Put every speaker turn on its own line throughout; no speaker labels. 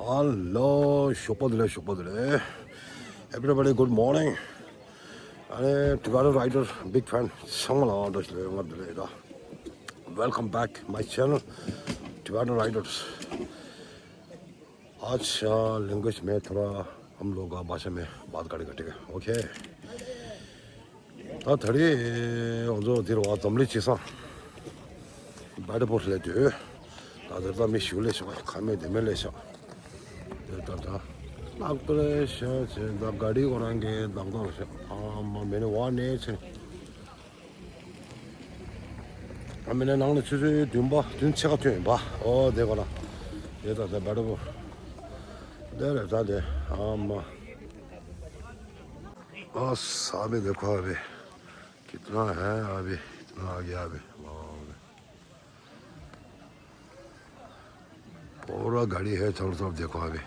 Hello, Shobodle, Shobodle. Everybody, good morning. And Tibetan Rider, big fan. Welcome back my channel, Tibetan Riders. आज language में थोड़ा हम लोग भाषा में बात करेंगे ओके 다 다리 언제 뒤로 와 담리치사 바로 보실래요 다들 다 미슈레셔 카메 데멜레셔 다다 나그레셔 저 가디 고난 게 남도셔 아뭐 메네 와네 체 아메네 나는 주주 듬바 듬체가 돼봐 내거나 얘다 다 바로 내려 다들 아마 साहब देखो अभी कितना है अभी इतना आ गया अभी पूरा गाड़ी है चारों तरफ देखो अभी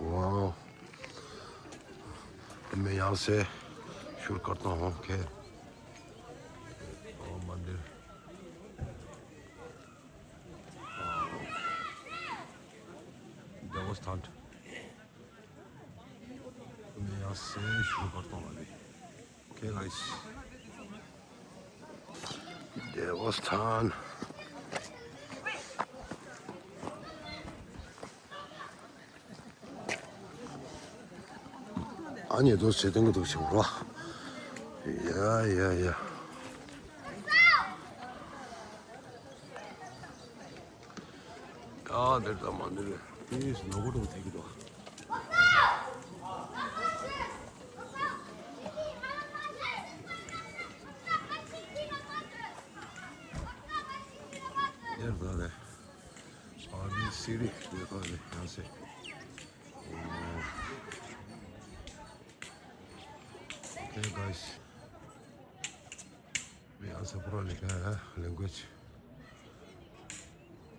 वाह मैं यहाँ से शुरू करता हूँ कि मंदिर देवस्थान मैं यहाँ से शुरू करता हूँ अभी ओके गाइस देवस्थान 아니 너 제대로 것도 지금 와 야야야 야 내가 만들래 이 너구도 되기도 nerede abi Siri देखो अभी यहाँ से ओके गाइस यहाँ से पूरा लिखा है लैंग्वेज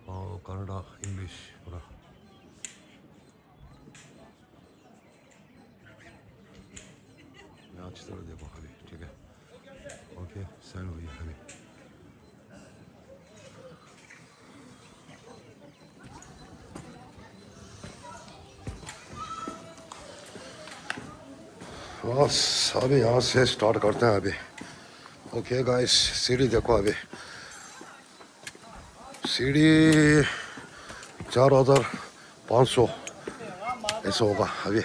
और कन्नड़ा इंग्लिश पूरा अच्छी तरह देखो अभी ठीक है ओके साइन हुई है अभी बस अभी यहाँ से स्टार्ट करते हैं अभी ओके गाइस सीढ़ी देखो अभी सीढ़ी 4500 ऐसा होगा अभी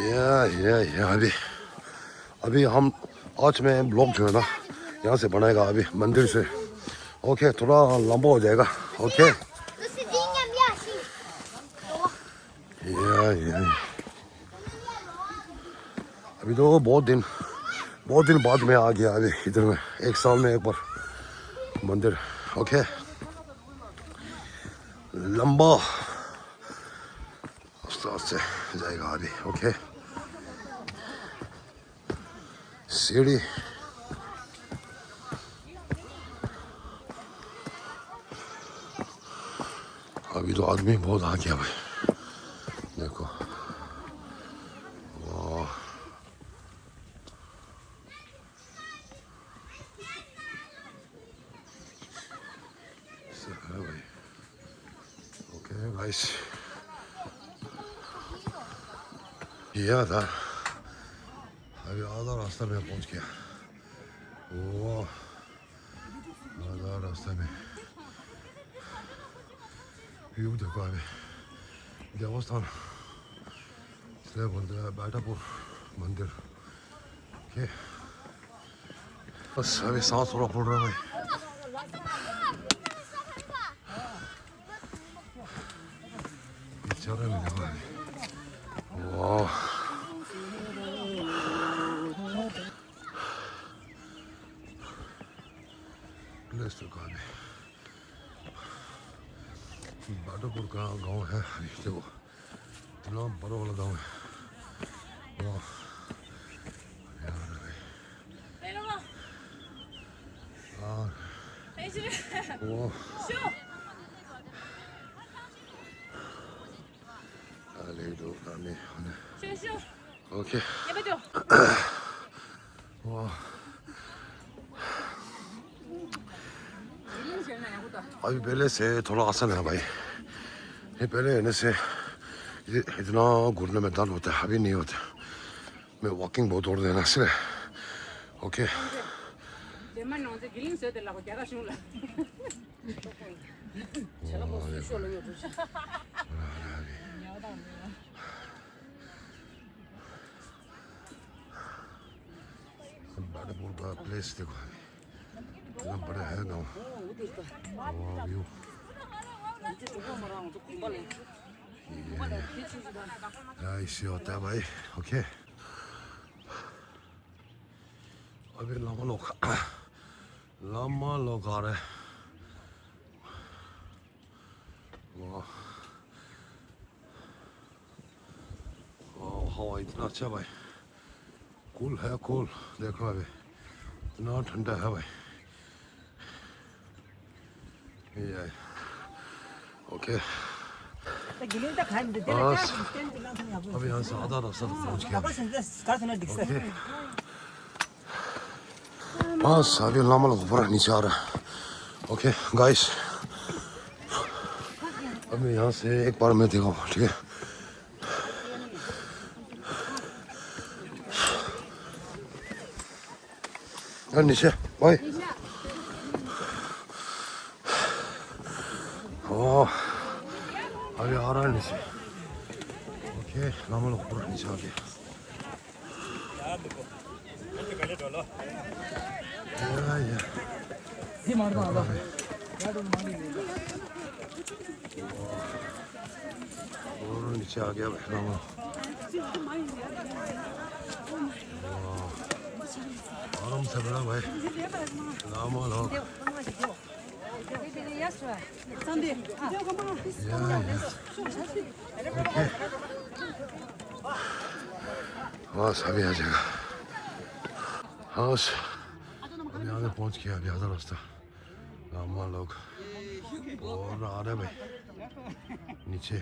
या अभी हम आज में ब्लॉग जो है ना यहाँ से बनाएगा अभी मंदिर से ओके थोड़ा लंबा हो जाएगा ओके या अभी तो बहुत दिन बाद में आ गया अभी इधर में 1 साल में एक बार मंदिर ओके लंबा से जाएगा अभी ओके सीढ़ी अभी तो आदमी बहुत आ गया भाई देखो वाह है भाई ओके गाइस यह था अभी आधा रास्ता में पहुंच गया वाह आधा रास्ता में व्यू देखो अभी देवस्थान इसलिए बोलते हैं बैठापुर मंदिर ओके बस अभी सांस थोड़ा फूल रहा है भाई चल रहा है देखो अभी वाह प्लेस देखो अभी बाटोपुर का गांव है देखो इतना बड़ा वाला गांव है वाह ओके वाह अभी पहले से थोड़ा आसान है भाई ये पहले आने से इतना घूमने में दर्द होता है अभी नहीं होता मैं वॉकिंग बहुत दौड़ देना से ओके बड़े बड़ा प्लेस देखो इतना बड़ा है ना व्यू ऐसे होता है भाई ओके अभी लम्बा लोग आ रहे हैं हवा इतना अच्छा भाई कूल है कूल देखो अभी इतना ठंडा है भाई ये ओके अभी यहाँ से आधा रास्ता पहुँच गया बस अभी लम्बा लोग पूरा नीचे आ रहा है ओके गाइस अभी यहाँ से एक बार मैं देखा ठीक है नीचे भाई अभी आ रहा है नीचे ओके लम्बा लोग पूरा नीचे आ गया और नीचे आ गया लम्बा आराम से बड़ा भाई लम्बा लोग बस अभी आ जाएगा बस अभी यहाँ पहुँच गया अभी आधा रास्ता लम्बा लोग और आ रहे भाई नीचे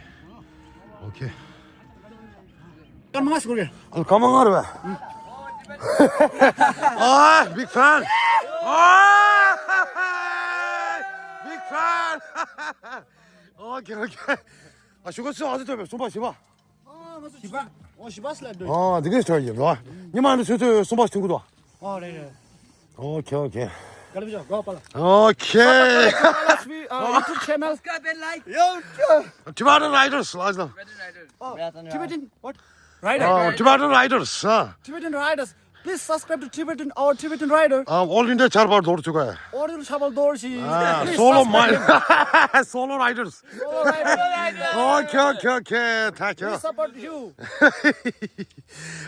okay come on big fan big fan okay 아 죽었어 아주 돼 손바 씨바 아 되게 좋아요 와 니만 저 손바 친구도
네네.
오케이 오케이
갈비죠. 고 빨라.
오케이
YouTube channel. Subscribe and like.
Tibetan Riders lazım
Tibetan what? Rider.
Tibetan Riders
Tibetan riders. Please subscribe to our Tibetan rider.
all India charbar doğru çıkıyor
Order Shabal Dorsi.
solo mine solo riders
Solo rider.
okay thank you
We support you.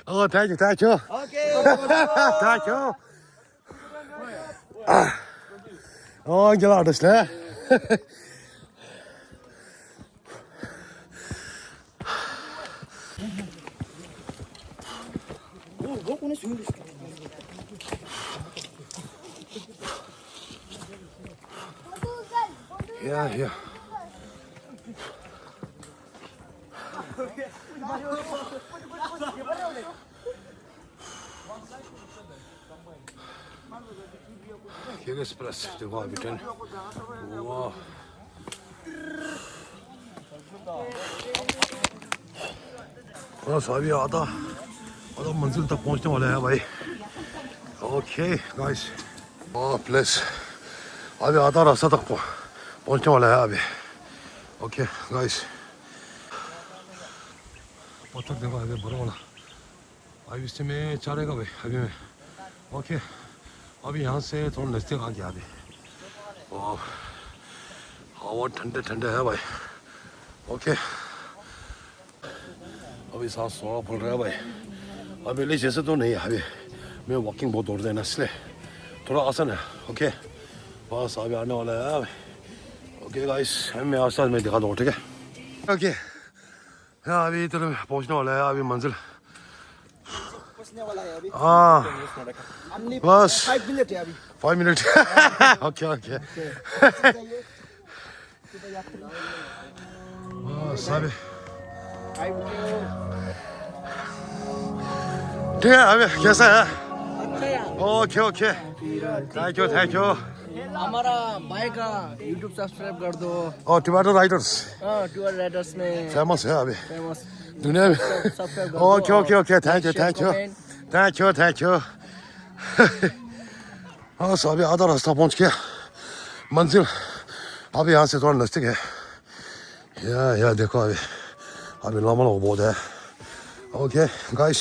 oh thank you
Okay.
thank you gel arkadaşlar Yeah. Hier Express, det var vi den. Wow. बस अभी आधा मंजिल तक पहुंचने वाला है भाई okay guys place अभी आधा रास्ता तक पहुंचने वाला है अभी ओके गाइस पत्थर देखो अभी बड़ा वाला अभी इससे मैं चढ़ेगा भाई अभी मैं ओके अभी यहाँ से थोड़ा नज़दीक आ गया अभी हवा ठंडे है भाई ओके अभी सांस थोड़ा फूल रहा है भाई अभी ले जैसे तो नहीं है अभी मैं वॉकिंग बहुत दौड़ देना इसलिए थोड़ा आसान है ओके बस अभी आने वाला है अभी ओके गाइस मैं आस में दिखा दूँ ठीक है ओके अभी इधर पहुँचने वाला है अभी मंजिल बस
5 minutes है अभी
5 minutes ओके बस अभी ठीक है अभी कैसा है ओके थैंक यू
हमारा भाई का YouTube सब्सक्राइब कर दो।
और टमाटो राइडर्स
टूर राइडर्स में
फेमस है अभी
फेमस
दुनिया में
सब्सक्राइब कर दो।
Okay okay okay thank you thank you हाँ सो अभी आधा रास्ता पहुंच गया मंजिल अभी यहाँ से थोड़ा नज़दीक है या देखो अभी लंबा बहुत है ओके गाइस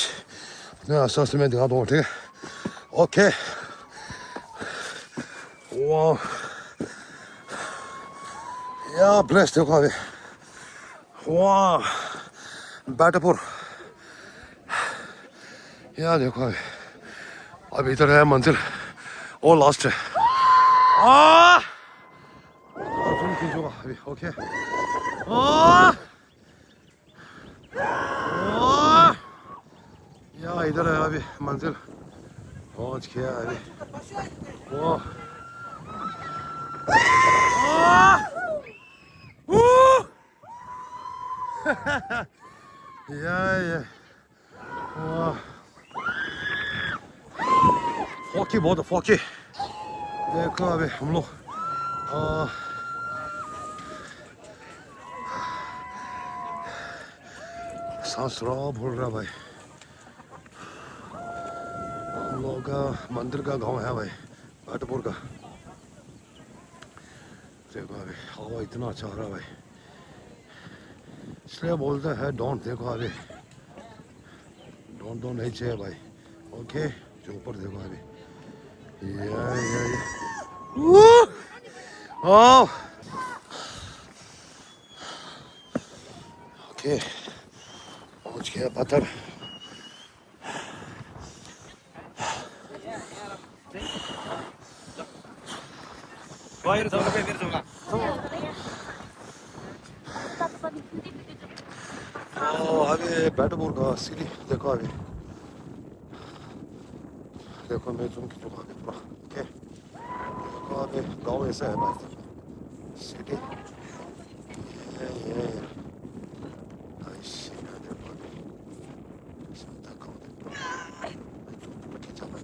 मैं आस्ते आस्ते में दिखा दूँगा ठीक है ओके वाह या प्लेस देखो अभी वाह बैटपुर या देखो अभी इधर है मंजिल और लास्ट है जूम कीजिएगा अभी ओके या इधर है अभी मंजिल पहुंच गया अभी वाह या वाह फोकी बहुत फोकी देखो अभी हम लोग सांस भूल रहा भाई हम लोग का मंदिर का गांव है भाई बैटपुर का देखो अभी हवा इतना अच्छा हो रहा भाई इसलिए बोलते हैं डोंट देखो अभी डोंट नहीं चाहिए भाई ओके जो ऊपर देखो अभी ओके पहुंच गया पत्थर अभी बैटपुर का सीढ़ी देखो अभी देखो मैं जूम खींचूंगा अभी पूरा ओके देखो अभी गाँव ऐसा है भाई सिटी ये देखो अभी सीधा गाँव देखो खींचा मैं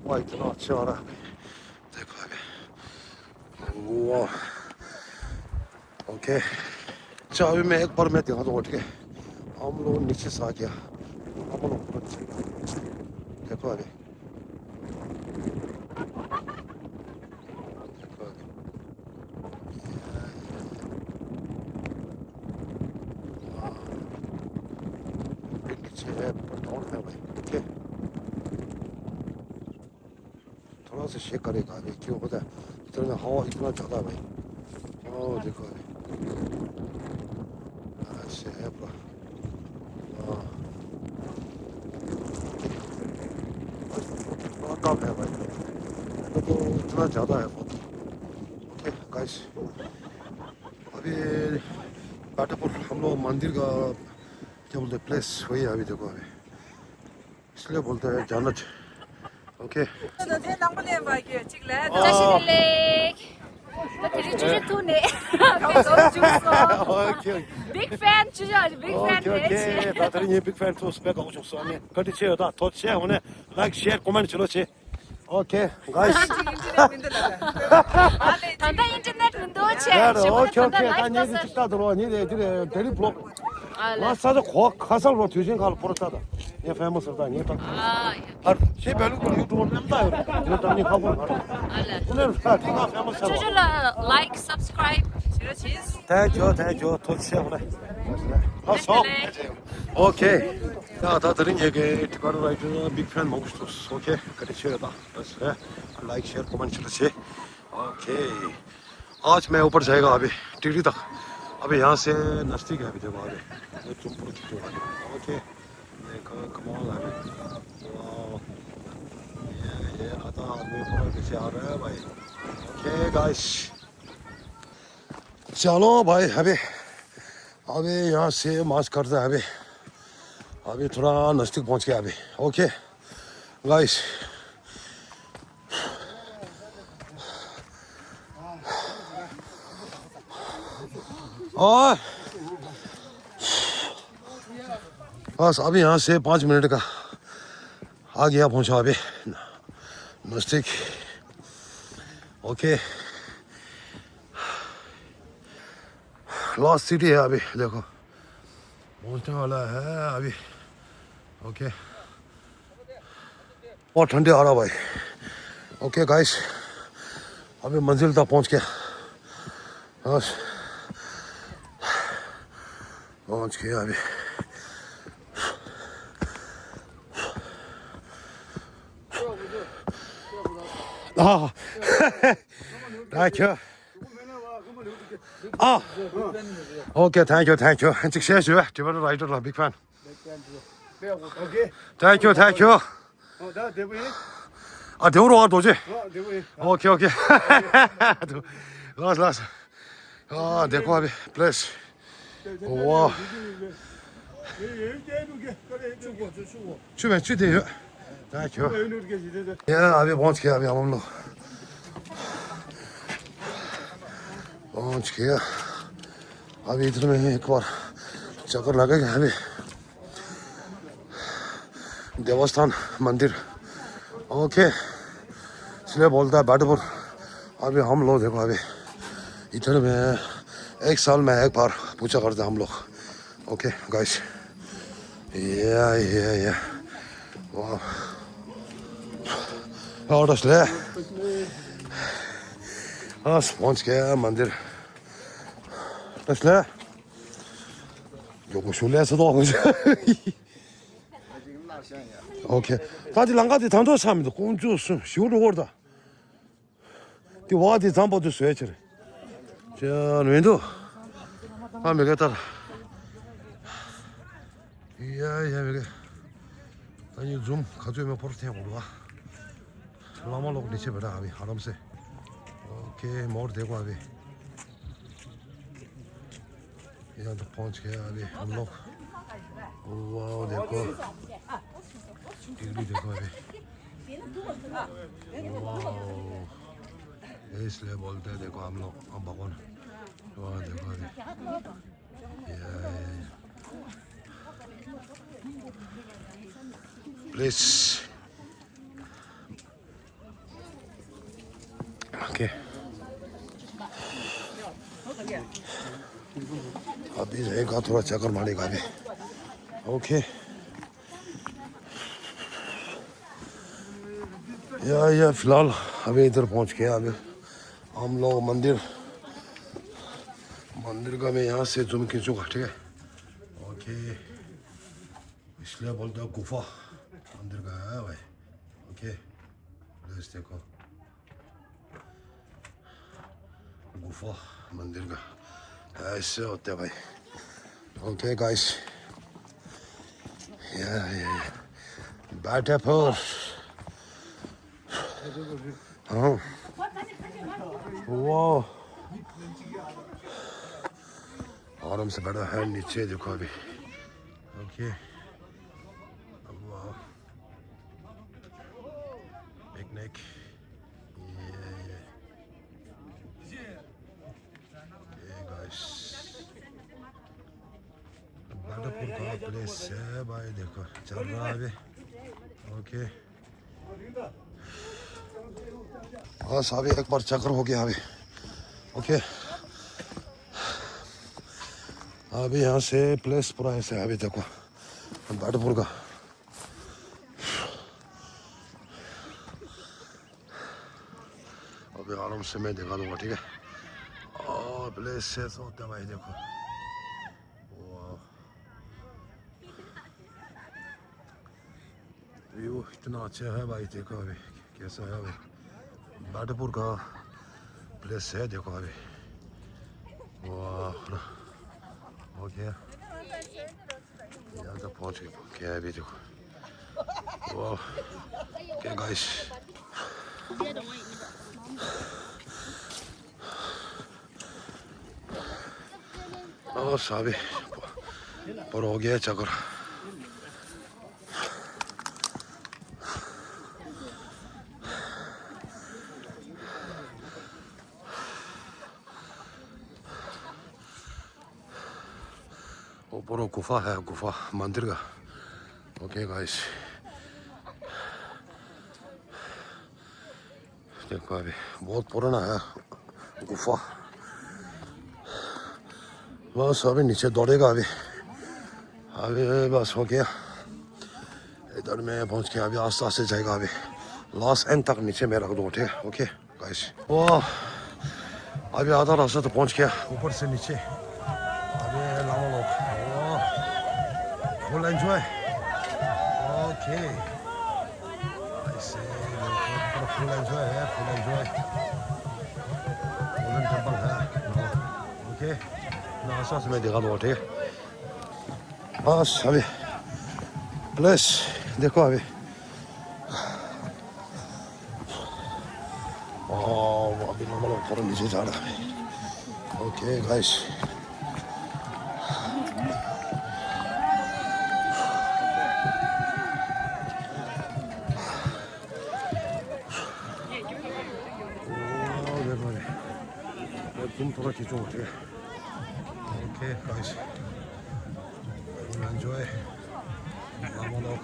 वाह इतना अच्छा आ रहा है देखो अभी वाह ओके अच्छा अभी मैं एक बार मैं दिखा दूँ उठ के हम लोग नीचे से आ गया हम लोग ऊपर देखो अभी देखो अभी नीचे है डाउन है भाई ओके थोड़ा सा शेक करेगा अभी क्यों होता है इतना हवा इतना ज़्यादा भाई ओ देखो अभी ऐसे है पूरा कम है भाई तो इतना ज़्यादा है बहुत ओके गाइस अभी बैटपुर हम लोग मंदिर का क्या बोलते हैं प्लेस वही है अभी देखो अभी इसलिए बोलते हैं जन्नत okay
Big fan 주죠, big fan.
오케이 다들 이 빅팬 투 스펙 하고 싶어 아니 그렇지 다 도체 오늘 라이크 쉐어 코멘트 줄었지 오케이 가이스
단단 인터넷 운동체.
오케이 다 니들 찍다 들어와 니들 대리 블록 마사저 거 가설로 뒤진 갈 보러다다 예 페머스다 니 딱. 아, 시 별로 거 유튜브 남다 요. 이거 니 가고 가라. 오늘 네가 페머스.
주죠 like, subscribe. 그렇지.
대죠 도체 오늘. 서 오케이 자 다들은 얘기 특가로 라이트 빅팬 먹고 싶었어 오케이 그렇지 다 बस है लाइक शेयर कमेंट चाहिए ओके आज मैं ऊपर जाएगा अभी टीटी तक अभी यहाँ से नज़दीक है अभी देखो अभी ये चुम्पुर खींचूंगा ओके देखो कमाल है ये आधा आदमी पूरा पीछे आ रहा है भाई ओके गाइस चलो भाई अभी यहाँ से मार्च करते हैं अभी थोड़ा नज़दीक पहुँच गया अभी ओके गाइस और बस अभी यहाँ से 5 मिनट का आ गया पहुँचा अभी Majestic. Okay. Lost city है अभी देखो पहुंचने वाला है अभी ओके बहुत ठंडे आ रहा भाई ओके गाइस अभी मंजिल तक पहुंच गया बस पहुंच गया अभी हाँ थैंक यू 아, 오케이, 땡큐. 한직 쉐슈, 디바로 라이더라, 빅팬.
Okay.
땡큐.
나 대부인.
아, 대우로 와, 도지?
대부인.
오케이. 라스. 아, 데코 하비, 플레스. 와. 주변 주대요. 땡큐. 예, 아비 본치게 아비 아무로. पहुंच गया अभी इधर में एक बार चक्कर लगेगा अभी देवस्थान मंदिर ओके इसलिए बोलता है बैठपुर अभी हम लोग देखो अभी इधर में एक साल में एक बार पूजा करते हम लोग ओके गाइस या वाह और इसलिए बस पहुंच गया मंदिर इसलिए 요거 슐레서도 오케이 다들 랑가디 단도 사람도 공주스 쇼로 오르다 디 와디 잠보도 쇠처리 자 왼도 아메가다 이야 메가 아니 좀 가져오면 포르테야 오르와 라마로 리체 베라 아비 아람세 ओके मोड़ देखो अभी यहाँ तो पहुँच गया अभी हम लोग वाह देखो टीवी देखो अभी वाह इसलिए बोलते हैं देखो हम लोग हम भगवान वाह देखो अभी प्लीज ओके अभी रहेगा थोड़ा चक्कर मारेगा अभी ओके या फिलहाल अभी इधर पहुंच गया अभी हम लोग मंदिर का मैं यहाँ से जूम खींचूंगा ठीक है ओके इसलिए बोलते हैं गुफा मंदिर का है भाई ओके प्लीज देखो गुफा मंदिर का ऐसे होते हैं भाई ओके गाइस या बैठे फिर हाँ वाह आराम से बैठा है नीचे देखो अभी ओके वाह पिकनिक बैठकपुर का प्लेस है भाई देखो चल रहा है अभी ओके बस अभी एक बार चक्कर हो गया अभी ओके अभी यहाँ से प्लेस पूरा ऐसे है अभी देखो बैठकपुर का अभी आराम से मैं दिखा दूंगा ठीक है और प्लेस से होता है भाई देखो व्यू इतना अच्छा है भाई देखो अभी कैसा है अभी बैठकपुर का प्लेस है देखो अभी वाह ओके यहाँ तक पहुँच गया अभी देखो वाह क्या गाइस बस अभी पर हो गया चक्कर ऊपर गुफा है गुफा मंदिर का ओके गाइस देखो अभी बहुत पुराना है गुफा बस अभी नीचे दौड़ेगा अभी बस हो गया इधर में पहुंच के अभी आस्ते आस्ते जाएगा अभी लास्ट एंड तक नीचे में रख दो ठीक है ओके गाइस वाह अभी आधा रास्ता तो पहुंच गया ऊपर से नीचे अभी लामा लोग फुल एंजॉय ओके ऐसे फुल एंजॉय है फुल एंजॉय गोल्डन टेंपल है ओके आसपास में दिखा दो ठीक है बस अभी प्लस देखो अभी अभी नॉर्मल थोड़ा नीचे जा रहा है ओके गाइस तुम थोड़ा खींचो ठीक है ओके गाइस एंजॉय लामा लोग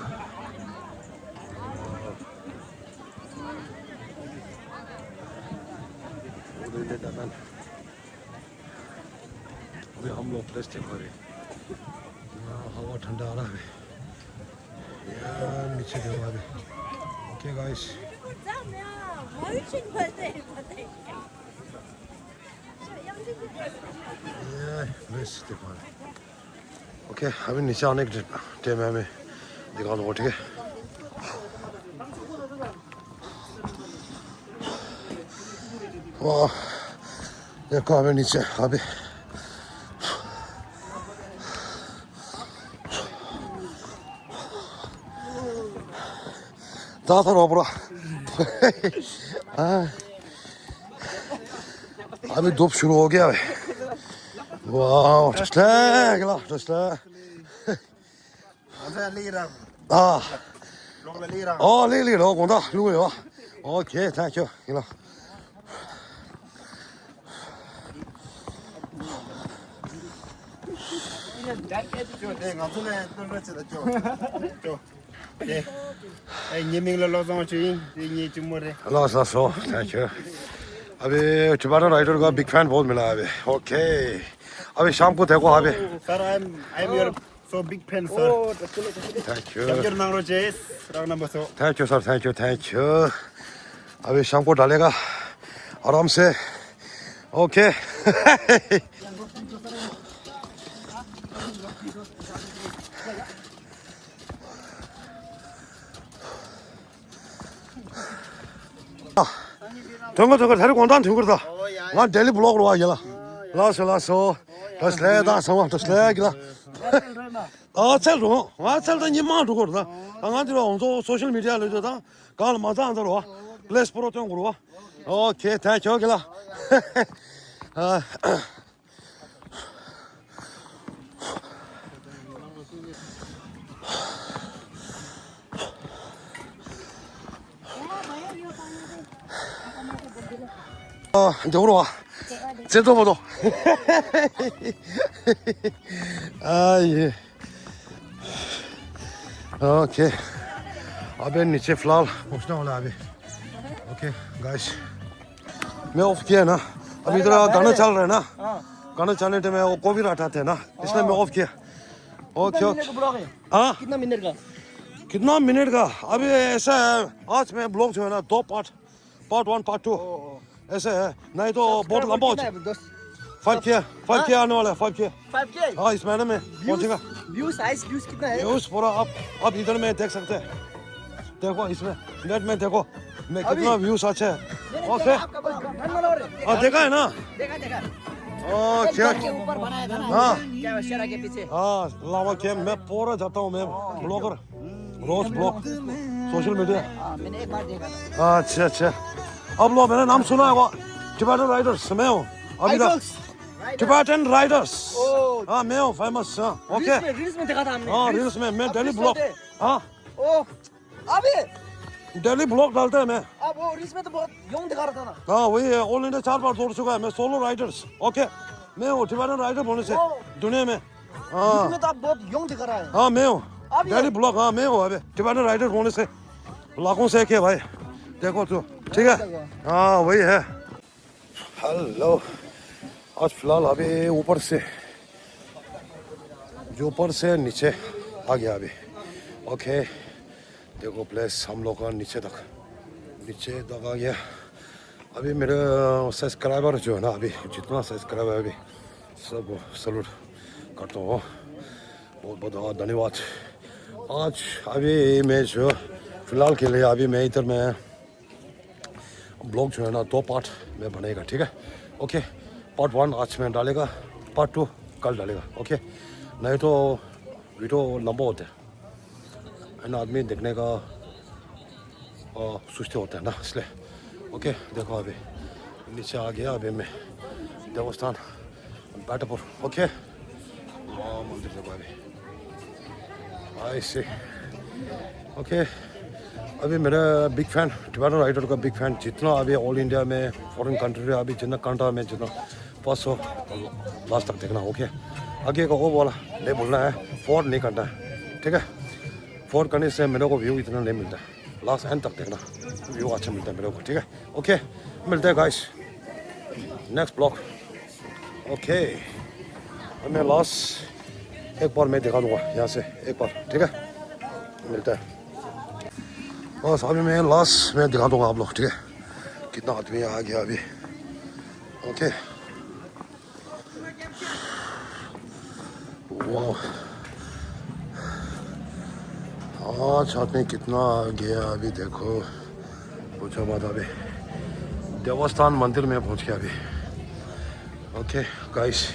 अभी हम लोग प्लेस थे पर हवा ठंडा आ रहा है नीचे देखो अभी ओके गाइस प्लेस देखो ओके अभी नीचे आने के टाइम में हमें दिखा दो ठीक है वाह देखो अभी नीचे अभी ज़्यादा रोबरा अभी धूप शुरू हो गया है वाह okay thank you thank you अभी टिबेटन राइडर का बिग फैन बहुत मिला है अभी ओके अभी शाम को देखो अभी
Sir, I'm your so big fan, sir.
Thank you
Your number is wrong number so.
Thank you sir thank you अभी शाम को डालेगा आराम से ओके 저거 다리 공단 저거다 나 데일리 블로그로 와 얘라 라서 더슬레다 상황 더슬레기라 첼로 와 첼도 니만 두고다 강한지로 온소 소셜 미디어를 저다 갈 맞아 안으로 와 플레스 프로토용으로 와 오케이 땡큐 기라 이제 오러 와. 제도 모도. 아 예. ओके अबे नीचे फिलहाल पहुंचने वाला अभी ओके गाइस मैं ऑफ किया ना अभी इधर गाना चल रहा है ना गाना चलने टाइम वो कॉपीराइट आते हैं ना इसलिए मैं ऑफ किया ओके ओके हाँ
कितना मिनट का
कितना मिनट का अभी ऐसा है आज मैं ब्लॉग जो है ना दो पार्ट 1 पार्ट 2 ऐसे है नहीं तो बहुत लंबा हो जाए 5K आने वाला है 5K
5K
हाँ इस महीने में पहुंचेगा
व्यू साइज व्यूज कितना है
व्यूज पूरा आप इधर में देख सकते हैं देखो इसमें नेट में देखो मैं कितना व्यूज अच्छा है ओके हाँ देखा है ना
देखा
ओके
ऊपर बनाया था ना
हाँ
क्या शेरा के पीछे
हाँ लावा के मैं पूरा जाता हूँ मैं ब्लॉगर रोज ब्लॉग सोशल मीडिया
मैंने एक बार देखा था
अच्छा अब लो मैंने नाम सुना है वो टिबेटन राइडर्स मैं हूँ अभी तक टिबेटन राइडर्स हाँ मैं हूँ फेमस हाँ ओके
रील्स में देखा था हमने
हाँ रील्स में मैं डेली ब्लॉग हाँ
ओ अबे
डेली ब्लॉग डालते हैं मैं
अब वो रील्स में तो बहुत यंग दिखा रहा था ना
हाँ वही है ऑल इंडिया 4 बार दौड़ चुका है मैं सोलो राइडर्स ओके मैं हूँ टिबेटन राइडर बोलने से दुनिया में हाँ
इसमें तो आप बहुत यंग दिखा रहा है
हाँ मैं हूँ डेली ब्लॉग हाँ मैं हूँ अभी टिबेटन राइडर बोलने से लाखों से एक है भाई देखो तू ठीक है हाँ वही है। हेलो आज फिलहाल अभी ऊपर से नीचे आ गया अभी। ओके देखो प्लेस हम लोग का नीचे तक आ गया। अभी मेरे सब्सक्राइबर जो है ना अभी जितना सब्सक्राइबर अभी सब सैल्यूट करता हूँ, बहुत बहुत धन्यवाद। आज अभी मैं जो फ़िलहाल के लिए अभी मैं इधर में ब्लॉग जो है ना 2 पार्ट में बनेगा, ठीक है। ओके पार्ट 1 आज में डालेगा, पार्ट 2 कल डालेगा। ओके नहीं तो वीडियो लंबा होता है ना, आदमी देखने का सुस्ते होता है ना, इसलिए। ओके देखो अभी नीचे आ गया अभी मैं देवस्थान बैटपुर। ओके वाह मंदिर देखो अभी ऐसे। ओके अभी मेरा बिग फैन टिबेटन राइडर का बिग फैन जितना अभी ऑल इंडिया में फॉरेन कंट्री में अभी जितना कंट्रा में जितना पास हो लास्ट तक देखना। ओके आगे का वो वाला नहीं बोलना है, फॉर नहीं करना है, ठीक है। फॉर करने से मेरे को व्यू इतना नहीं मिलता है, लास्ट एंड तक देखना, व्यू अच्छा मिलता है मेरे को, ठीक है। ओके मिलते हैं गाइस नेक्स्ट ब्लॉग। ओके मैं लास्ट एक बार मैं दिखा दूंगा यहाँ से एक बार, ठीक है। मिलता है बस अभी मैं लास्ट में दिखा दूंगा आप लोग, ठीक है, कितना आदमी आ गया अभी। ओके वाह आज आदमी कितना आ गया अभी देखो, पूछो मत। अभी देवस्थान मंदिर में पहुंच गया अभी। ओके गाइस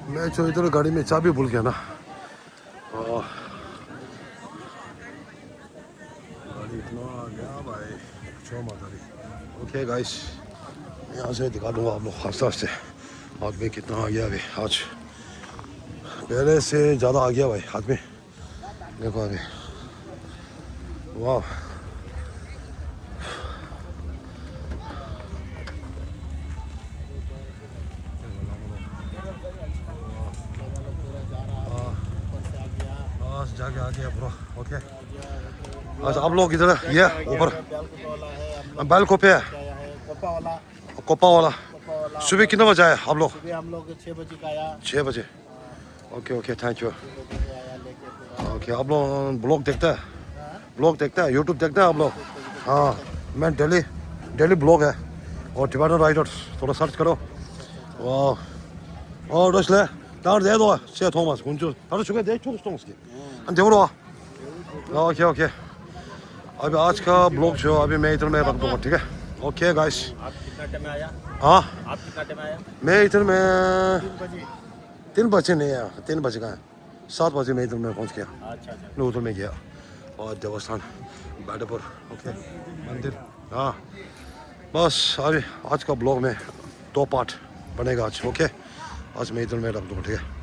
मैं जो इधर गाड़ी में चाबी भूल गया ना, गाड़ी इतना आ गया भाई पूछो मत अभी। ओके गाइस यहाँ से दिखा दूंगा आप लोग आस्ते आस्ते आदमी कितना आ गया अभी। आज पहले से ज़्यादा आ गया भाई आदमी, देखो अभी वाह। बस जाके आ गया पूरा। ओके अच्छा आप लोग इधर ये ऊपर बैल कोपे है, कोपा वाला सुबह कितने बजे आए आप लोग?
हम लोग 6 बजे का आया।
6 बजे। Okay okay thank you. Okay आप लोग ब्लॉग देखते हैं, ब्लॉग देखते हैं, यूट्यूब देखते हैं आप लोग? हाँ मैं डेली ब्लॉग है और टिबेटन राइडर्स थोड़ा सर्च करो। वाह और रसले 다른 데도 제 토마스 군주 다른 쪽에 내 쪽도 통스기 안 되므로 ओके ओके अभी आज का ब्लॉग जो अभी मैं इधर में रख दूंगा, ठीक है। ओके गाइस
आप कितना टाइम में आया?
हाँ
आप कितना टाइम में आया?
मैं इधर में
3 बजे।
3 बजे नहीं आया, 3 बजे का 7 बजे मैं इधर में पहुंच गया।
अच्छा अच्छा
मैं उधर में गया और देवस्थान बैटपुर ओके मंदिर। हाँ बस अभी आज का ब्लॉग में 2 पार्ट बनेगा आज। ओके आज मैं इधर में रख दूँगा, ठीक है।